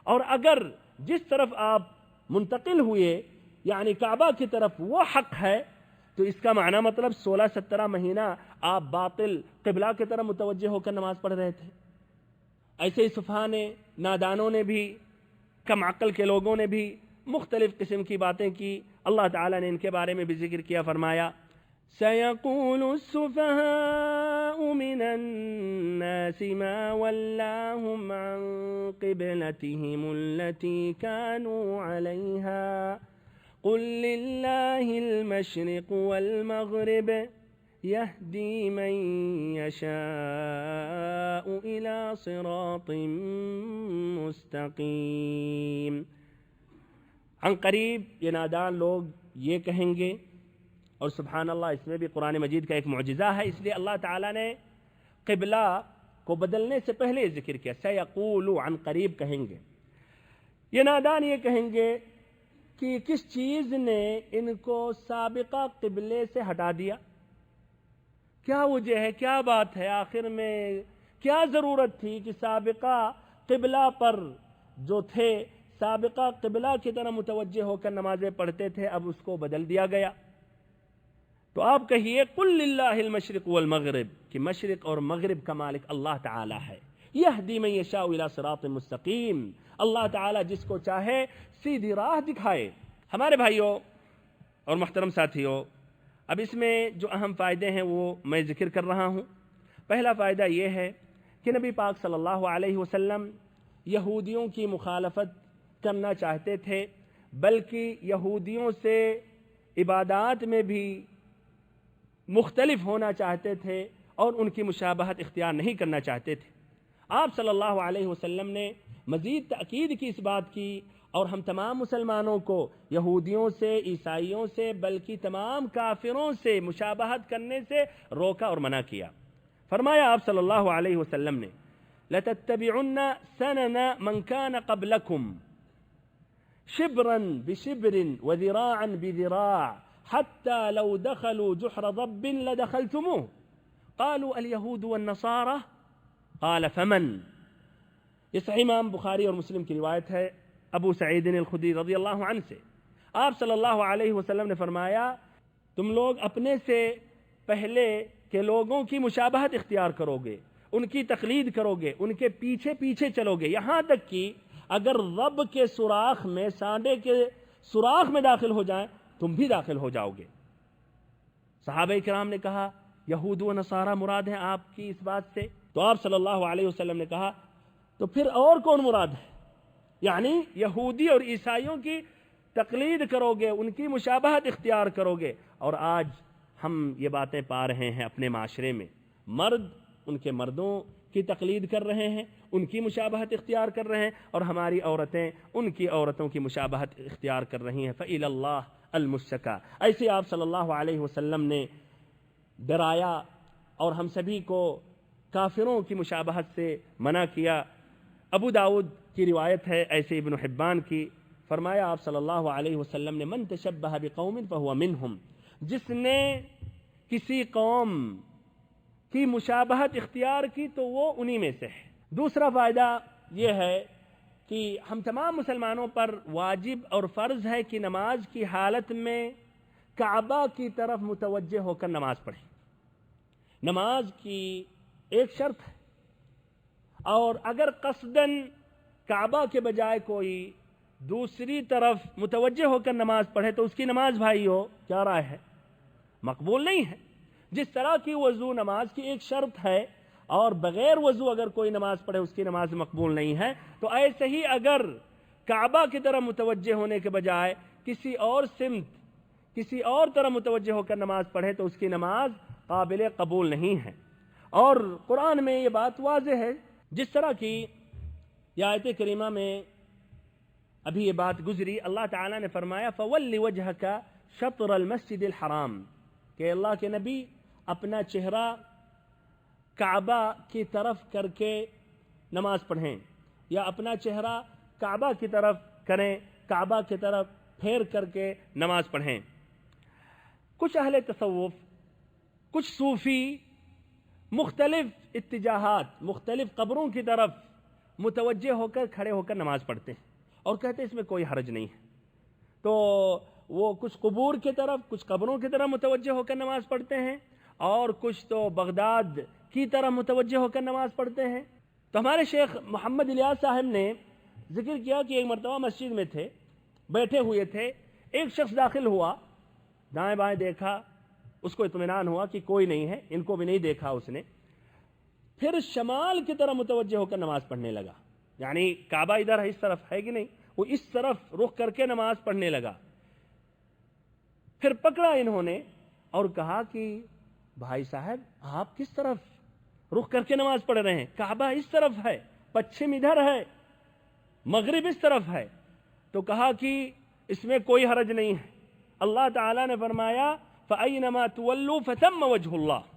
اور اگر جس طرف آپ منتقل ہوئے یعنی کعبہ کی طرف وہ حق ہے، تو اس کا معنی مطلب 16-17 مہینہ آپ باطل قبلہ کی طرف متوجہ ہو کر نماز پڑھ رہے تھے۔ ایسے ہی سفہاء نے، نادانوں نے بھی، کم عقل کے لوگوں نے بھی مختلف قسم کی باتیں کی۔ اللہ تعالیٰ نے ان کے بارے میں بھی ذکر کیا، فرمایا سَيَقُولُ السُّفَهَاءُ مِنَ النَّاسِ مَا وَلَّاهُمْ عَنْ قِبْلَتِهِمُ الَّتِي كَانُوا عَلَيْهَا قُلْ لِلَّهِ الْمَشْرِقُ وَالْمَغْرِبُ يَهْدِي مَن يَشَاءُ إِلَى صِرَاطٍ مُسْتَقِيمٍ۔ عن قریب یہ نادان لوگ یہ کہیں گے، اور سبحان اللہ اس میں بھی قرآن مجید کا ایک معجزہ ہے، اس لیے اللہ تعالیٰ نے قبلہ کو بدلنے سے پہلے ذکر کیا، سَيَقُولُ عن قریب کہیں گے۔ یہ نادان یہ کہیں گے کہ کس چیز نے ان کو سابقہ قبلے سے ہٹا دیا، کیا وجہ ہے، کیا بات ہے، آخر میں کیا ضرورت تھی کہ سابقہ قبلہ پر جو تھے، سابقہ قبلہ کی طرح متوجہ ہو کر نمازیں پڑھتے تھے، اب اس کو بدل دیا گیا؟ تو آپ کہیے قل للہ المشرق والمغرب، کہ مشرق اور مغرب کا مالک اللہ تعالی ہے، یہدی من یشاء الی صراط مستقیم، اللہ تعالی جس کو چاہے سیدھی راہ دکھائے۔ ہمارے بھائیوں اور محترم ساتھیوں، اب اس میں جو اہم فائدے ہیں وہ میں ذکر کر رہا ہوں۔ پہلا فائدہ یہ ہے کہ نبی پاک صلی اللہ علیہ وسلم یہودیوں کی مخالفت کرنا چاہتے تھے، بلکہ یہودیوں سے عبادات میں بھی مختلف ہونا چاہتے تھے اور ان کی مشابہت اختیار نہیں کرنا چاہتے تھے۔ آپ صلی اللہ علیہ وسلم نے مزید تأکید کی اس بات کی، اور ہم تمام مسلمانوں کو یہودیوں سے، عیسائیوں سے، بلکہ تمام کافروں سے مشابہت کرنے سے روکا اور منع کیا۔ فرمایا آپ صلی اللہ علیہ وسلم نے لَتَتَّبِعُنَّ سَنَنَ مَنْ كَانَ قَبْلَكُمْ شِبْرًا بِشِبْرٍ وَذِرَاعًا بِذِرَاعٍ حَتَّى لَوْ دَخَلُوا جُحْرَ ضَبٍّ لَدَخَلْتُمُوهُ قَالُوا الْيَهُودُ وَالنَّصَارَى قَالَ فَمَنْ۔ یہ صحیح امام بخاری اور مسلم کی روایت ہے ابو سعید الخدری رضی اللہ عنہ سے۔ آپ صلی اللہ علیہ وسلم نے فرمایا تم لوگ اپنے سے پہلے کے لوگوں کی مشابہت اختیار کرو گے، ان کی تقلید کرو گے، ان کے پیچھے پیچھے چلو گے، یہاں تک کہ اگر رب کے سوراخ میں، سانڈے کے سوراخ میں داخل ہو جائیں تم بھی داخل ہو جاؤ گے۔ صحابہ کرام نے کہا یہود و نصارہ مراد ہیں آپ کی اس بات سے؟ تو آپ صلی اللہ علیہ وسلم نے کہا تو پھر اور کون مراد ہے؟ یعنی یہودی اور عیسائیوں کی تقلید کرو گے، ان کی مشابہت اختیار کرو گے۔ اور آج ہم یہ باتیں پا رہے ہیں اپنے معاشرے میں، مرد ان کے مردوں کی تقلید کر رہے ہیں، ان کی مشابہت اختیار کر رہے ہیں، اور ہماری عورتیں ان کی عورتوں کی مشابہت اختیار کر رہی ہیں۔ فإلی اللہ المشتکا۔ ایسے آپ صلی اللہ علیہ وسلم نے ڈرایا اور ہم سبھی کو کافروں کی مشابہت سے منع کیا۔ ابو داؤد کی روایت ہے ایسے ابن حبان کی، فرمایا آپ صلی اللہ علیہ وسلم نے من تشبہ بقوم فہو منہم، جس نے کسی قوم کی مشابہت اختیار کی تو وہ انہی میں سے ہے۔ دوسرا فائدہ یہ ہے کہ ہم تمام مسلمانوں پر واجب اور فرض ہے کہ نماز کی حالت میں کعبہ کی طرف متوجہ ہو کر نماز پڑھیں۔ نماز کی ایک شرط ہے، اور اگر قصداً کعبہ کے بجائے کوئی دوسری طرف متوجہ ہو کر نماز پڑھے تو اس کی نماز بھائیو کیا رائے ہے؟ مقبول نہیں ہے۔ جس طرح کی وضو نماز کی ایک شرط ہے اور بغیر وضو اگر کوئی نماز پڑھے اس کی نماز مقبول نہیں ہے، تو ایسے ہی اگر کعبہ کی طرف متوجہ ہونے کے بجائے کسی اور سمت، کسی اور طرح متوجہ ہو کر نماز پڑھے تو اس کی نماز قابل قبول نہیں ہے۔ اور قرآن میں یہ بات واضح ہے، جس طرح کی یہ آیت کریمہ میں ابھی یہ بات گزری، اللہ تعالیٰ نے فرمایا فَوَلِّ وَجْهَكَ شَطْرَ الْمَسْجِدِ الْحَرَامِ، کہ اللہ کے نبی اپنا چہرہ کعبہ کی طرف کر کے نماز پڑھیں، یا اپنا چہرہ کعبہ کی طرف کریں، کعبہ کی طرف پھیر کر کے نماز پڑھیں۔ کچھ اہل تصوف، کچھ صوفی مختلف اتجاہات، مختلف قبروں کی طرف متوجہ ہو کر کھڑے ہو کر نماز پڑھتے ہیں اور کہتے ہیں اس میں کوئی حرج نہیں ہے۔ تو وہ کچھ قبور کی طرف، کچھ قبروں کی طرف متوجہ ہو کر نماز پڑھتے ہیں، اور کچھ تو بغداد کی طرف متوجہ ہو کر نماز پڑھتے ہیں۔ تو ہمارے شیخ محمد الیاس صاحب نے ذکر کیا کہ ایک مرتبہ مسجد میں تھے، بیٹھے ہوئے تھے، ایک شخص داخل ہوا، دائیں بائیں دیکھا، اس کو اطمینان ہوا کہ کوئی نہیں ہے، ان کو بھی نہیں دیکھا اس نے، پھر شمال کی طرف متوجہ ہو کر نماز پڑھنے لگا، یعنی کعبہ ادھر ہے، اس طرف ہے کہ نہیں، وہ اس طرف رخ کر کے نماز پڑھنے لگا۔ پھر پکڑا انہوں نے اور کہا کہ بھائی صاحب آپ کس طرف رخ کر کے نماز پڑھ رہے ہیں؟ کعبہ اس طرف ہے، پچھم ادھر ہے، مغرب اس طرف ہے۔ تو کہا کہ اس میں کوئی حرج نہیں ہے، اللہ تعالیٰ نے فرمایا فَأَيْنَمَا تُوَلُّوا فَثَمَّ وَجْهُ اللَّهِ۔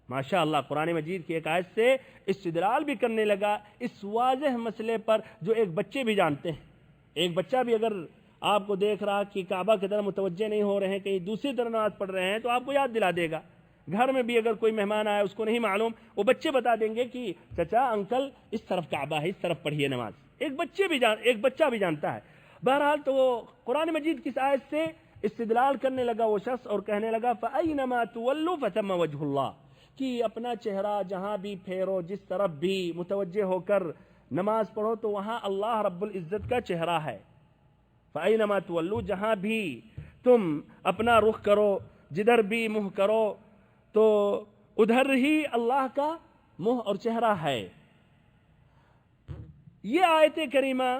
ماشاء اللہ، قرآن مجید کی ایک آیت سے استدلال بھی کرنے لگا اس واضح مسئلے پر جو ایک بچے بھی جانتے ہیں۔ ایک بچہ بھی اگر آپ کو دیکھ رہا کہ کعبہ کی طرف متوجہ نہیں ہو رہے ہیں، کہیں دوسری طرف نماز پڑھ رہے ہیں، تو آپ کو یاد دلا دے گا۔ گھر میں بھی اگر کوئی مہمان آیا اس کو نہیں معلوم، وہ بچے بتا دیں گے کہ چچا انکل اس طرف کعبہ ہے، اس طرف پڑھیے نماز، ایک بچہ بھی جانتا ہے۔ بہرحال تو وہ قرآن مجید کی آیت سے استدلال کرنے لگا وہ شخص اور کہنے لگا فَأَيْنَمَا تُوَلُّوا فَثَمَّ وَجْهُ اللَّهِ، کہ اپنا چہرہ جہاں بھی پھیرو، جس طرف بھی متوجہ ہو کر نماز پڑھو تو وہاں اللہ رب العزت کا چہرہ ہے۔ فَأَيْنَمَا تُوَلُّوا، جہاں بھی تم اپنا رخ کرو، جدھر بھی منہ کرو تو ادھر ہی اللہ کا منہ اور چہرہ ہے۔ یہ آیت کریمہ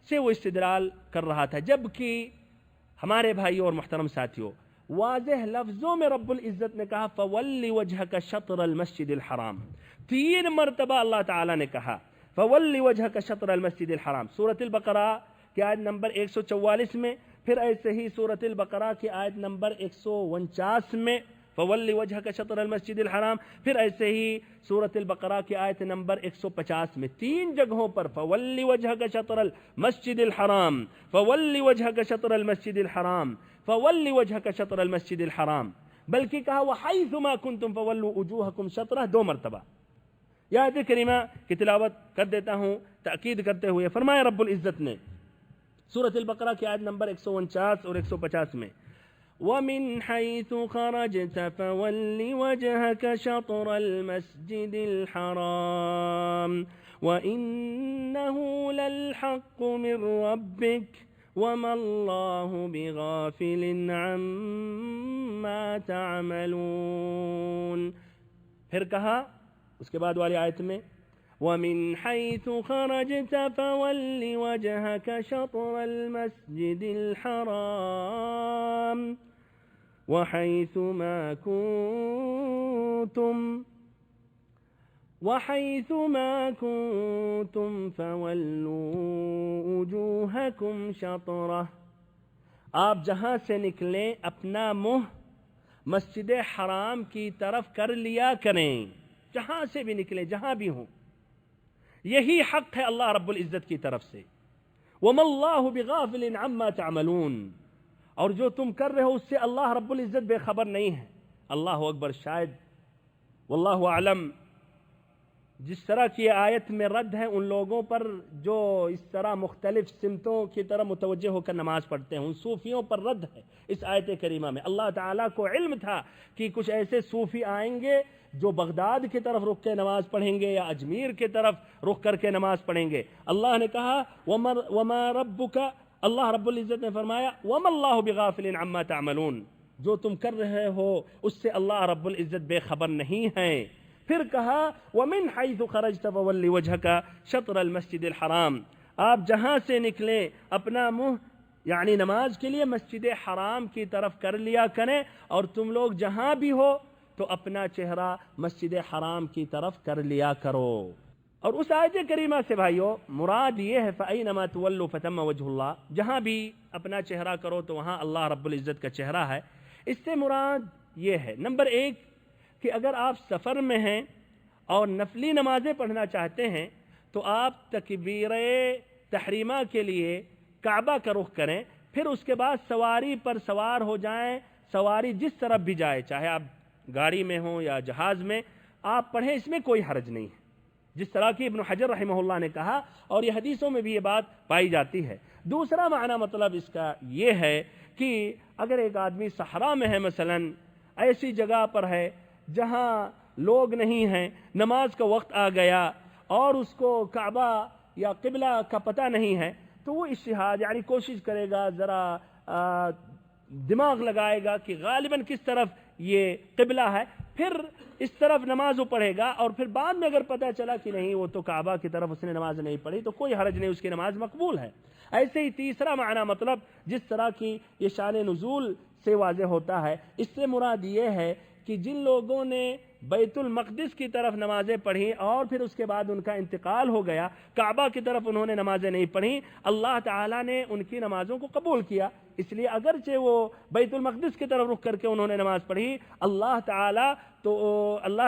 سے وہ استدلال کر رہا تھا، جبکہ ہمارے بھائیوں اور محترم ساتھیوں واضح لفظوں میں رب العزت نے کہا فَوَلِّ وَجْهَكَ شَطْرَ الْمَسْجِدِ الْحَرَامِ، 3 مرتبہ اللہ تعالیٰ نے کہا فَوَلِّ وَجْهَكَ شَطْرَ الْمَسْجِدِ الْحَرَامِ، سورۃ البقرہ کی آیت نمبر 144 میں، پھر ایسے ہی سورۃ البقرہ کی آیت نمبر 149 میں فَوَلِّ وَجْهَكَ شَطْرَ الْمَسْجِدِ الْحَرَامِ، پھر ایسے ہی سورۃ البقرہ کی آیت نمبر 150 میں، 3 جگہوں پر فَوَلِّ وَجْهَكَ شَطْرَ الْمَسْجِدِ الْحَرَامِ، فَوَلِّ وَجْهَكَ شَطْرَ الْمَسْجِدِ الْحَرَامِ، فَوَلِّ وَجْهَكَ شَطْرَ الْمَسْجِدِ الْحَرَامِ، بلکہ کہا وَحَيْثُ مَا كُنْتُمْ فَوَلُّوا وُجُوهَكُمْ شَطْرَهُ، 2 مرتبہ۔ یہ آیت کریمہ کی تلاوت کر دیتا ہوں تاکید کرتے ہوئے، فرمایا رب العزت نے سورۃ البقرہ کی آیت نمبر 149 اور 150 میں وَمِنْ حَيْثُ خَرَجْتَ فَوَلِّ وَجْهَكَ شَطْرَ الْمَسْجِدِ الْحَرَامِ وَإِنَّهُ لَلْحَقُّ مِنْ رَبِّكَ وَمَا اللَّهُ بِغَافِلٍ عَمَّا تَعْمَلُونَ، پھر کہا اس کے بعد والی آیت میں وَمِنْ حَيْثُ خَرَجْتَ فَوَلِّ وَجْهَكَ شَطْرَ الْمَسْجِدِ الْحَرَامِ وَحَيْثُ مَا كُنْتُمْ فَوَلُّوا وُجُوهَكُمْ شَطْرَهُ، آپ جہاں سے نکلیں اپنا منہ مسجد حرام کی طرف کر لیا کریں، جہاں سے بھی نکلیں، جہاں بھی ہوں، یہی حق ہے اللہ رب العزت کی طرف سے۔ وَمَا اللَّهُ بِغَافِلٍ عَمَّا تَعْمَلُونَ، اور جو تم کر رہے ہو اس سے اللہ رب العزت بے خبر نہیں ہے۔ اللہ اکبر، شاید واللہ اعلم جس طرح کی آیت میں رد ہے ان لوگوں پر جو اس طرح مختلف سمتوں کی طرح متوجہ ہو کر نماز پڑھتے ہیں، ان صوفیوں پر رد ہے اس آیت کریمہ میں۔ اللہ تعالیٰ کو علم تھا کہ کچھ ایسے صوفی آئیں گے جو بغداد کی طرف رخ کے نماز پڑھیں گے یا اجمیر کی طرف رخ کر کے نماز پڑھیں گے۔ اللہ نے کہا وَمَا رَبُّكَ، اللہ رب العزت نے فرمایا وَمَا اللَّهُ بِغَافِلٍ عَمَّا تَعْمَلُونَ، جو تم کر رہے ہو اس سے اللہ رب العزت بے خبر نہیں ہے۔ پھر کہا وَمِنْ حَيْثُ خَرَجْتَ فَوَلِّ وَجْهَكَ شَطْرَ الْمَسْجِدِ الْحَرَامِ، آپ جہاں سے نکلیں اپنا منہ یعنی نماز کے لیے مسجد حرام کی طرف کر لیا کریں، اور تم لوگ جہاں بھی ہو تو اپنا چہرہ مسجد حرام کی طرف کر لیا کرو۔ اور اس آیت کریمہ سے بھائیو مراد یہ ہے فَأَيْنَمَا تُوَلُّوا فَثَمَّ وَجْهُ اللَّهِ، جہاں بھی اپنا چہرہ کرو تو وہاں اللہ رب العزت کا چہرہ ہے۔ اس سے مراد یہ ہے نمبر 1 کہ اگر آپ سفر میں ہیں اور نفلی نمازیں پڑھنا چاہتے ہیں تو آپ تکبیر تحریمہ کے لیے کعبہ کا رخ کریں، پھر اس کے بعد سواری پر سوار ہو جائیں، سواری جس طرف بھی جائے، چاہے آپ گاڑی میں ہوں یا جہاز میں، آپ پڑھیں، اس میں کوئی حرج نہیں ہے، جس طرح کہ ابن حجر رحمہ اللہ نے کہا، اور یہ حدیثوں میں بھی یہ بات پائی جاتی ہے۔ دوسرا معنی مطلب اس کا یہ ہے کہ اگر ایک آدمی صحرا میں ہے، مثلا ایسی جگہ پر ہے جہاں لوگ نہیں ہیں، نماز کا وقت آ گیا اور اس کو کعبہ یا قبلہ کا پتہ نہیں ہے، تو وہ اجتہاد یعنی کوشش کرے گا، ذرا دماغ لگائے گا کہ غالباً کس طرف یہ قبلہ ہے، پھر اس طرف نماز وہ پڑھے گا، اور پھر بعد میں اگر پتہ چلا کہ نہیں وہ تو کعبہ کی طرف اس نے نماز نہیں پڑھی تو کوئی حرج نہیں، اس کی نماز مقبول ہے۔ ایسے ہی تیسرا معنی مطلب جس طرح کی یہ شان نزول سے واضح ہوتا ہے، اس سے مراد یہ ہے کہ جن لوگوں نے بیت المقدس کی طرف نمازیں پڑھی اور پھر اس کے بعد ان کا انتقال ہو گیا، کعبہ کی طرف انہوں نے نمازیں نہیں پڑھی، اللہ تعالیٰ نے ان کی نمازوں کو قبول کیا۔ اس لیے اگرچہ وہ بیت المقدس کی طرف رخ کر کے انہوں نے نماز پڑھی، اللہ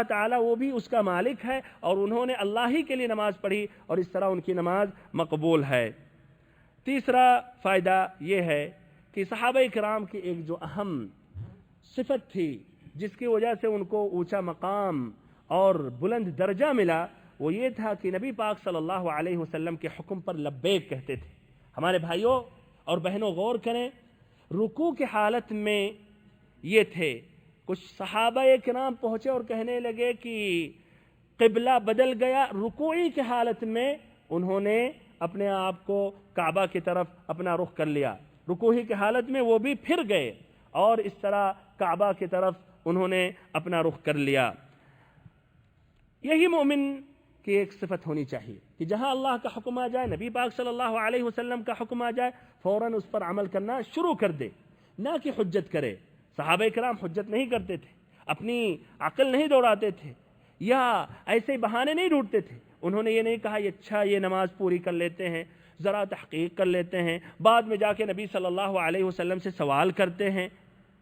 تعالیٰ وہ بھی اس کا مالک ہے اور انہوں نے اللہ ہی کے لیے نماز پڑھی اور اس طرح ان کی نماز مقبول ہے۔ تیسرا فائدہ یہ ہے کہ صحابہ کرام کی ایک جو اہم صفت تھی جس کی وجہ سے ان کو اونچا مقام اور بلند درجہ ملا وہ یہ تھا کہ نبی پاک صلی اللہ علیہ وسلم کے حکم پر لبیک کہتے تھے۔ ہمارے بھائیوں اور بہنوں غور کریں، رکوع کی حالت میں یہ تھے، کچھ صحابہ کرام پہنچے اور کہنے لگے کہ قبلہ بدل گیا۔ رکوعی کی حالت میں انہوں نے اپنے آپ کو کعبہ کی طرف اپنا رخ کر لیا، رکوعی کی حالت میں وہ بھی پھر گئے اور اس طرح کعبہ کی طرف انہوں نے اپنا رخ کر لیا۔ یہی مومن کی ایک صفت ہونی چاہیے کہ جہاں اللہ کا حکم آ جائے، نبی پاک صلی اللہ علیہ وسلم کا حکم آ جائے، فوراً اس پر عمل کرنا شروع کر دے، نہ کہ حجت کرے۔ صحابہ کرام حجت نہیں کرتے تھے، اپنی عقل نہیں دوڑاتے تھے یا ایسے بہانے نہیں ڈھونڈتے تھے۔ انہوں نے یہ نہیں کہا اچھا یہ نماز پوری کر لیتے ہیں، ذرا تحقیق کر لیتے ہیں، بعد میں جا کے نبی صلی اللہ علیہ وسلم سے سوال کرتے ہیں،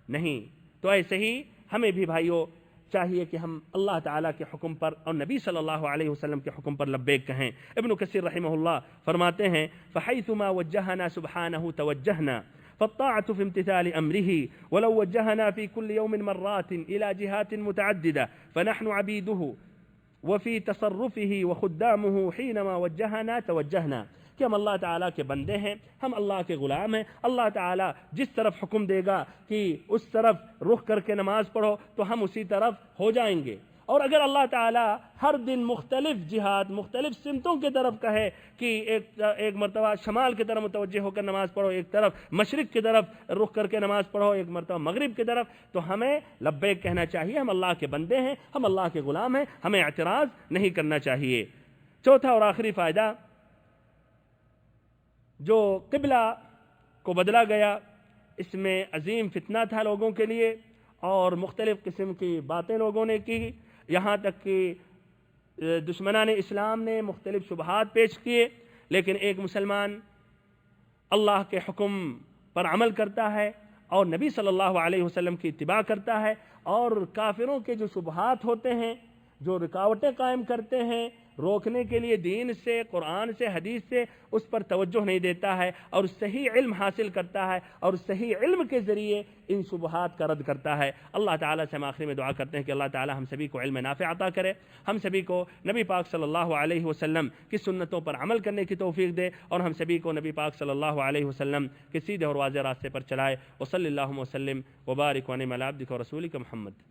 نہیں۔ تو ایسے ہی ہمیں بھی بھائیوں چاہیے کہ ہم اللہ تعالیٰ کے حکم پر اور نبی صلی اللہ علیہ وسلم کے حکم پر لبیک کہیں۔ ابن کثیر رحمہ اللہ فرماتے ہیں فَحَيْثُمَا وَجَّهَنَا سُبْحَانَهُ تَوَجَّهْنَا فالطاعة في امتثال أمره ولو وجهنا في كل يوم مرات إلى جهات متعددة فنحن عبيده وفي تصرفه وخدامه حينما وجهنا توجهنا، کہ ہم اللہ تعالیٰ کے بندے ہیں، ہم اللہ کے غلام ہیں، اللہ تعالیٰ جس طرف حکم دے گا کہ اس طرف رخ کر کے نماز پڑھو تو ہم اسی طرف ہو جائیں گے، اور اگر اللہ تعالیٰ ہر دن مختلف جہات مختلف سمتوں کی طرف کہے کہ ایک مرتبہ شمال کی طرف متوجہ ہو کر نماز پڑھو، ایک طرف مشرق کی طرف رخ کر کے نماز پڑھو، ایک مرتبہ مغرب کی طرف، تو ہمیں لبیک کہنا چاہیے، ہم اللہ کے بندے ہیں، ہم اللہ کے غلام ہیں، ہمیں اعتراض نہیں کرنا چاہیے۔ چوتھا اور آخری فائدہ، جو قبلہ کو بدلا گیا اس میں عظیم فتنہ تھا لوگوں کے لیے اور مختلف قسم کی باتیں لوگوں نے کی، یہاں تک کہ دشمنان اسلام نے مختلف شبہات پیش کیے، لیکن ایک مسلمان اللہ کے حکم پر عمل کرتا ہے اور نبی صلی اللہ علیہ وسلم کی اتباع کرتا ہے، اور کافروں کے جو شبہات ہوتے ہیں، جو رکاوٹیں قائم کرتے ہیں روکنے کے لیے دین سے، قرآن سے، حدیث سے، اس پر توجہ نہیں دیتا ہے اور صحیح علم حاصل کرتا ہے اور صحیح علم کے ذریعے ان شبہات کا رد کرتا ہے۔ اللہ تعالیٰ سے ہم آخری میں دعا کرتے ہیں کہ اللہ تعالیٰ ہم سبھی کو علم نافع عطا کرے، ہم سبھی کو نبی پاک صلی اللہ علیہ وسلم کی سنتوں پر عمل کرنے کی توفیق دے، اور ہم سبھی کو نبی پاک صلی اللہ علیہ وسلم کے سیدھے اور واضح راستے پر چلائے۔ وصلی اللہ وسلم وبارک وانعم علی عبدک ورسولک محمد۔